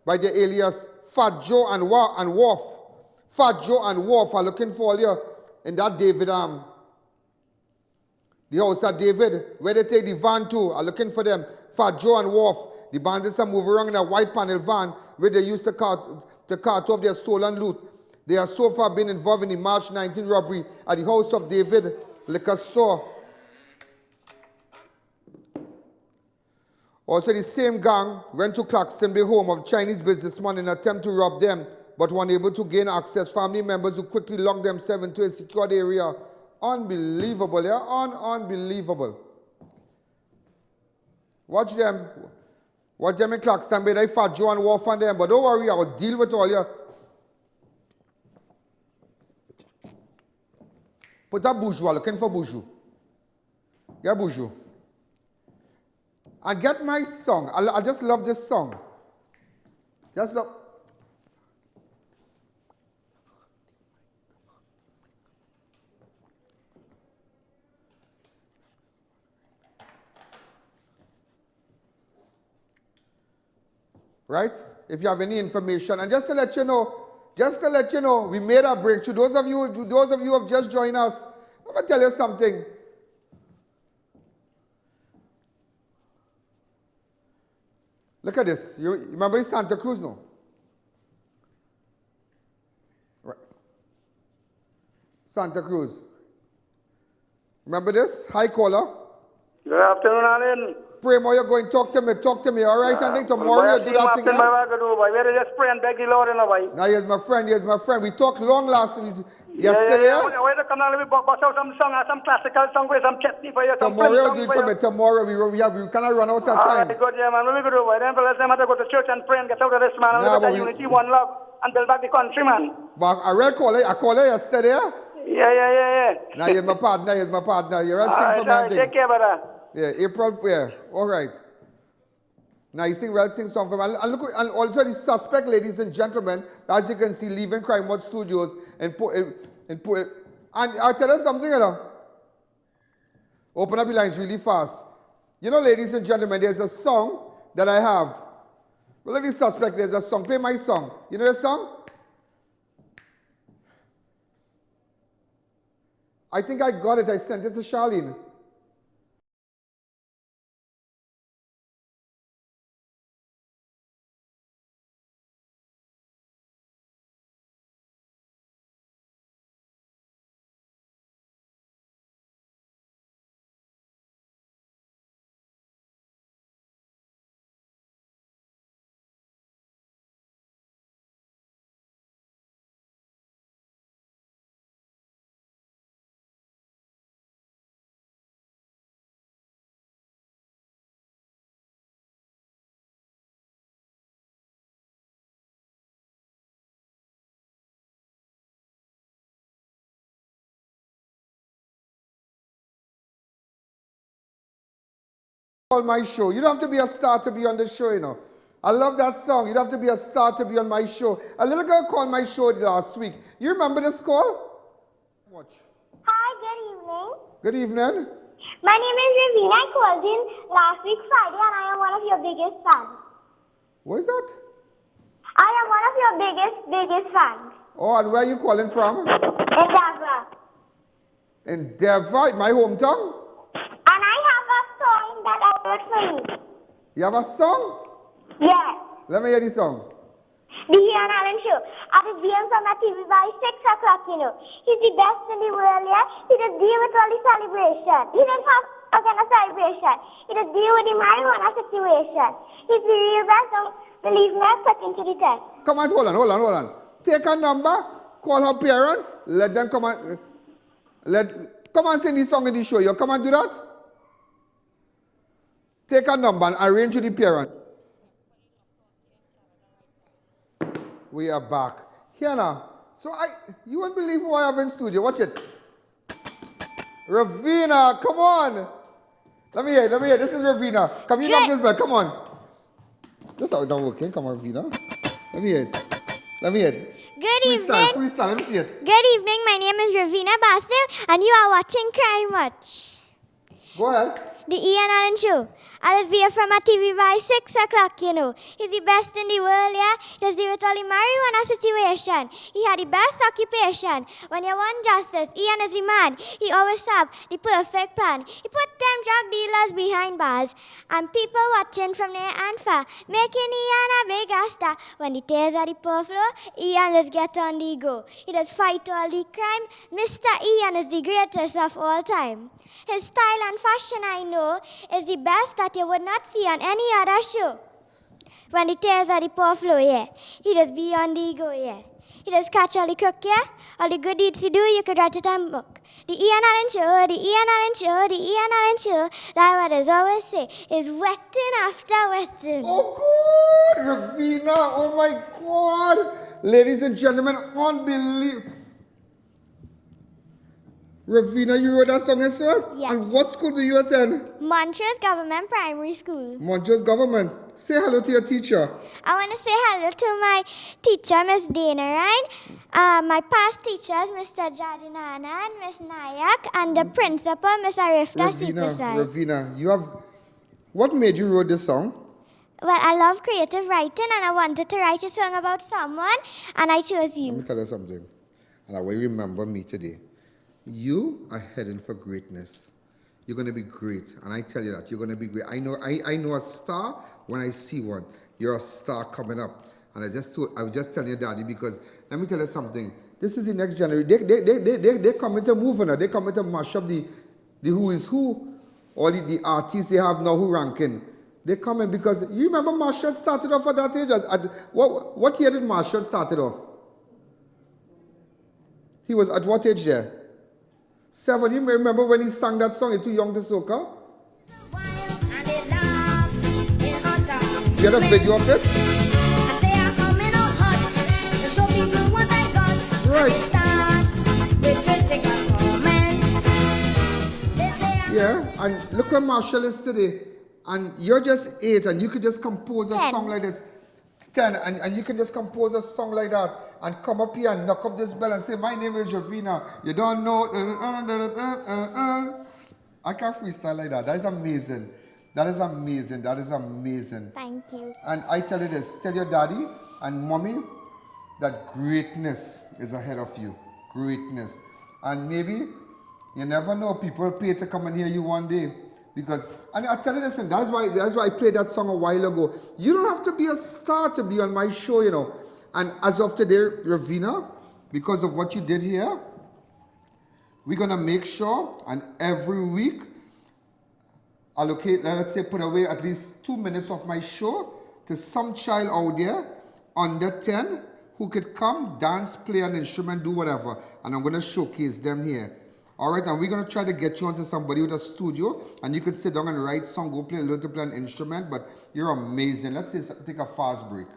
by their alias Fat Joe and Wolf. Fat Joe and Wolf are looking for you in that David the house at David, where they take the van to, are looking for them. Fat Joe and Wolf. The bandits are moving around in a white panel van where they used to cart off their stolen loot. They have so far been involved in the March 19 robbery at the house of David liquor store. Also, the same gang went to Claxton Bay, home of Chinese businessman, in an attempt to rob them, but were unable to gain access. Family members who quickly locked themselves into a secured area. Unbelievable, yeah? Unbelievable. Watch them. Watch them in Claxton Bay. They Fat Joe and Wolf on them. But don't worry, I'll deal with all you. Put a bourgeois, looking for bourgeois. Yeah, bourgeois. And get my song. I just love this song. Just love. Right? If you have any information. And just to let you know, we made a breakthrough. Those of you who have just joined us, I'm going to tell you something. Look at this. You remember it's Santa Cruz, no? Right. Santa Cruz. Remember this? Hi, caller. Good afternoon, Alan. Pray more, you're going to talk to me, all right? And then tomorrow you do that thing. Where did you pray and beg the Lord in a way? Now, here's my friend. We talked long last week. Yesterday. Where to come now? Let me bust out some song, some classical song with some chutney for you. Tomorrow, do it for me. Tomorrow, we cannot run out of time. Good, yeah, man. Let me go to then let's have to go to church and pray and get out of this, man. Look at unity, one love, and build back the country, man. But I called her yesterday. Yeah. Now, here's my partner. You're a sing for my thing. Take care, brother. Yeah, April, yeah. All right. Now, you sing song for me. And look, and also the suspect, ladies and gentlemen, as you can see, leaving Crime Watch Studios and I'll tell you something, you know. Open up the lines really fast. You know, ladies and gentlemen, there's a song that I have. Well, let me suspect, there's a song. Play my song. You know the song? I think I got it. I sent it to Charlene. On my show. You don't have to be a star to be on the show, you know. I love that song. You don't have to be a star to be on my show. A little girl called my show last week. You remember this call? Watch. Hi, good evening. Good evening. My name is Ravina. I called in last week Friday and I am one of your biggest fans. What is that? I am one of your biggest fans. Oh, and where are you calling from? In Devra. In Devra, my hometown? And I have a song that I wrote for you. You have a song? Yes. Let me hear the song. The Ian Allen Show. At his VM from my TV by 6 o'clock, you know. He's the best in the world, yeah. He just deal with all the celebration. He doesn't have a kind of celebration. He just deal with the marijuana situation. He's the real best, don't believe me, put into the test. Come on, hold on. Take a number, call her parents, let them come and come and sing this song in the show. You come and do that? Take a number and arrange with the parent. We are back. Here now. So you won't believe who I have in studio. Watch it. Ravina, come on. Let me hear. This is Ravina. Come, you knock this bell. Come on. This is how it's not working. Come on, Ravina. Let me hear it. Good evening. Freestyle. Let me see it. Good evening. My name is Ravina Basu and you are watching Crime Watch. Go ahead. The Ian Allen Show. I'll be here from our TV by 6 o'clock, you know. He's the best in the world, yeah. Does deal with all the marijuana situation. He had the best occupation. When you want justice, Ian is the man. He always have the perfect plan. He put them drug dealers behind bars. And people watching from near and far. Making Ian a big star. When the tears are the poor flow, Ian just get on the go. He does fight all the crime. Mr. Ian is the greatest of all time. His style and fashion, I know, is the best that you would not see on any other show. When the tears are the poor flow, yeah. He does be on the go, yeah. He does catch all the crook, yeah. All the good deeds he do, you could write it on book. The Ian Allen Show, the Ian Allen Show, the Ian Allen Show, like what I always say, is wetting after wetting. Oh, God, Ravina, oh my God. Ladies and gentlemen, unbelievable. Ravina, you wrote that song as well? Yes. And what school do you attend? Montrose Government Primary School. Montrose Government. Say hello to your teacher. I want to say hello to my teacher, Miss Dana Ryan, my past teachers, Mr. Jadinana and Miss Nayak, and the principal, Miss Arifta Sipasai. Ravina, you have... What made you wrote this song? Well, I love creative writing, and I wanted to write a song about someone, and I chose you. Let me tell you something, and I will remember me today. You are heading for greatness. You're going to be great, and I tell you that. You're going to be great. I know a star when I see one. You're a star coming up. And I was just telling your daddy, because let me tell you something. This is the next generation. They coming to move on. They coming to mash up the who is who. All the artists they have now who ranking. They coming because, you remember Marshall started off at that age? What year did Marshall started off? He was at what age there? 7. You may remember when he sang that song, You're Too Young to Soca? You had a video of it? Right. Yeah, and look where Marshall is today. And you're just 8, and you could just compose a song like this. 10, and you can just compose a song like that and come up here and knock up this bell and say, my name is Ravina. You don't know. I can't freestyle like that. That is amazing. That is amazing. That is amazing. Thank you. And I tell you this, tell your daddy and mommy that greatness is ahead of you. Greatness. And maybe, you never know, people will pay to come and hear you one day. Because, and I tell you this, and that's why I played that song a while ago. You don't have to be a star to be on my show, you know. And as of today, Ravina, because of what you did here, we're going to make sure, and every week, allocate, let's say, put away at least 2 minutes of my show to some child out there under 10 who could come, dance, play an instrument, do whatever. And I'm going to showcase them here. All right, and we're going to try to get you onto somebody with a studio, and you could sit down and write song, go play a little, play an instrument, but you're amazing. Let's take a fast break.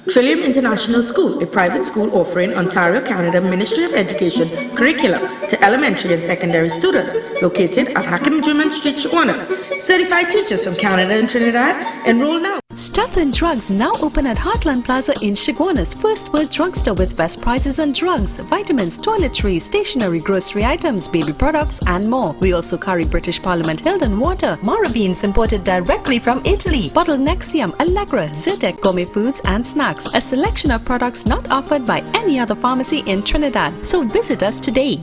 Trillium International School, a private school offering Ontario, Canada Ministry of Education curricula to elementary and secondary students, located at Hackam Street, Shoguanas. Certified teachers from Canada and Trinidad, enroll now. Stuff and Drugs now open at Heartland Plaza in Shoguanas, first world drugstore with best prices on drugs, vitamins, toiletries, stationery, grocery items, baby products and more. We also carry British Parliament Hilton water, Mara beans imported directly from Italy, bottled Nexium, Allegra, Zyrtec, gourmet foods and snacks, a selection of products not offered by any other pharmacy in Trinidad. So visit us today.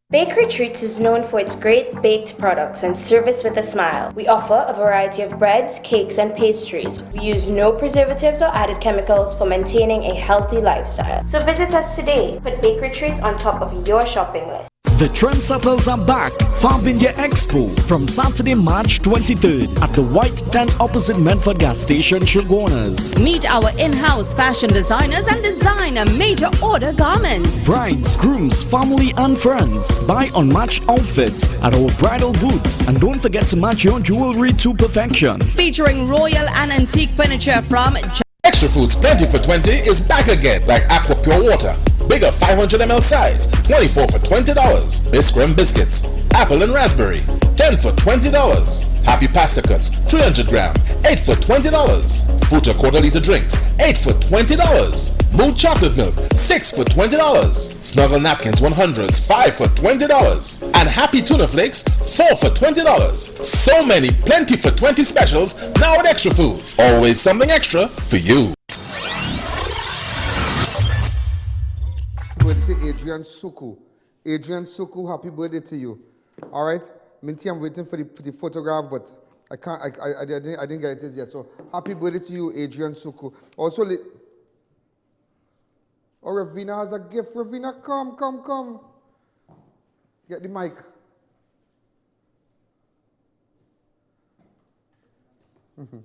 Bakery Treats is known for its great baked products and service with a smile. We offer a variety of breads, cakes, and pastries. We use no preservatives or added chemicals for maintaining a healthy lifestyle. So visit us today. Put Bakery Treats on top of your shopping list. The Trendsetters are back. Farm India Expo from Saturday, March 23rd at the White Tent opposite Medford Gas Station, Shoguanas. Meet our in-house fashion designers and design a major order garments. Brides, grooms, family and friends. Buy unmatched outfits at our bridal booths. And don't forget to match your jewelry to perfection. Featuring royal and antique furniture from Extra Foods Plenty for 20 is back again, like Aqua Pure Water. Bigger 500 ml size, 24 for $20. Biscuit biscuits, apple and raspberry, 10 for $20. Happy Pasta Cuts, 300 gram, 8 for $20. Futa quarter-liter drinks, 8 for $20. Mood chocolate milk, 6 for $20. Snuggle napkins 100s, 5 for $20. And Happy Tuna Flakes, 4 for $20. So many Plenty for 20 specials now at Extra Foods. Always something extra for you. Birthday to Adrian Suku. Adrian Suku, happy birthday to you. All right, Minty, I'm waiting for the photograph, but I can't. I didn't get it yet. So happy birthday to you, Adrian Suku. Also, Ravina has a gift. Ravina, come. Get the mic. This is a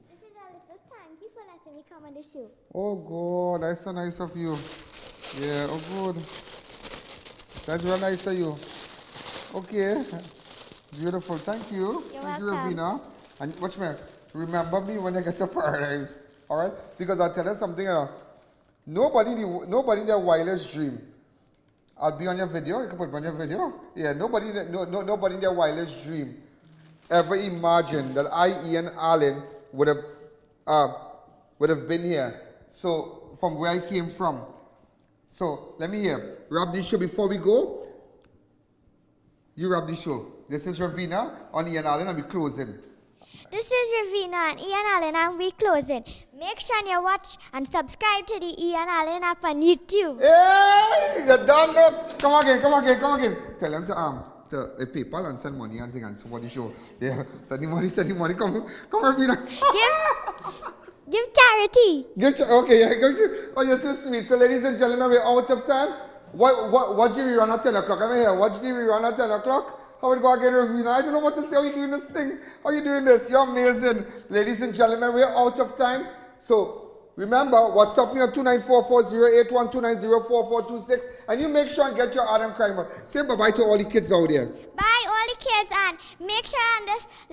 little thank you for letting me come on the show. Oh God, that's so nice of you. Yeah, oh good. That's real nice of you. Okay. Beautiful. Thank you. You're Thank welcome. you, Ravina. And watch me. Remember me when you get to paradise. Alright? Because I'll tell you something. Nobody in their wildest dream. I'll be on your video. You can put it on your video. Yeah, nobody in their wildest dream ever imagined that I, Ian Allen, would have been here. So from where I came from. So let me hear. Wrap this show before we go. You wrap this show. This is Ravina on Ian Allen and we're closing. This is Ravina and Ian Allen and we're closing. Make sure you watch and subscribe to the Ian Allen app on YouTube. Hey! You done look. Come again. Tell them to PayPal and send money and things and support the show. Yeah. Send the money. Come Ravina. Give charity. Okay, yeah. Oh, you're too sweet. So ladies and gentlemen, we're out of time. What did we run at 10 o'clock? I'm here. What did we run at 10 o'clock? How would go again, Ravina? I don't know what to say. How are you doing this thing? How are you doing this? You're amazing. Ladies and gentlemen, we're out of time. So remember, WhatsApp me on 2944081, 2904426, and you make sure and get your Adam Crimer. Say bye-bye to all the kids out there. Bye, all the kids, and make sure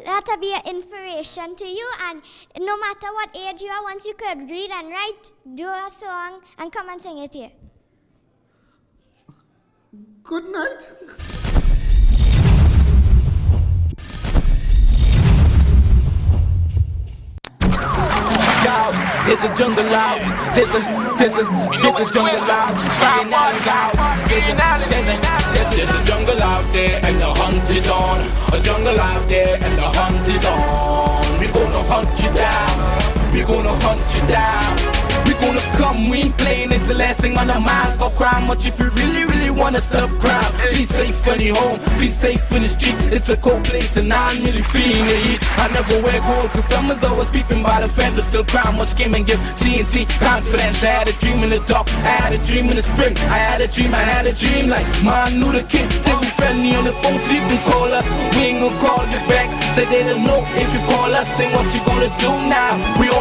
that will be an inspiration to you. And no matter what age you are, once you could read and write, do a song, and come and sing it here. Good night. There's a jungle out. There's a jungle out. There's a jungle out there and the hunt is on. A jungle out there and the hunt is on. We're gonna hunt you down. We're gonna hunt you down. We're gonna come, we ain't playing, it's the last thing on our minds. Stop crime much if you really wanna stop crime. Be safe in your home, be safe in the street. It's a cold place and I'm really feeling the heat. I never wear gold cause someone's always peeping by the fender. Still crime much came and give TNT confidence. I had a dream in the dark, I had a dream in the spring. I had a dream like Martin Luther King. Take me friendly on the phone so you can call us. We ain't gonna call you back, say they don't know if you call us. Say what you gonna do now. We all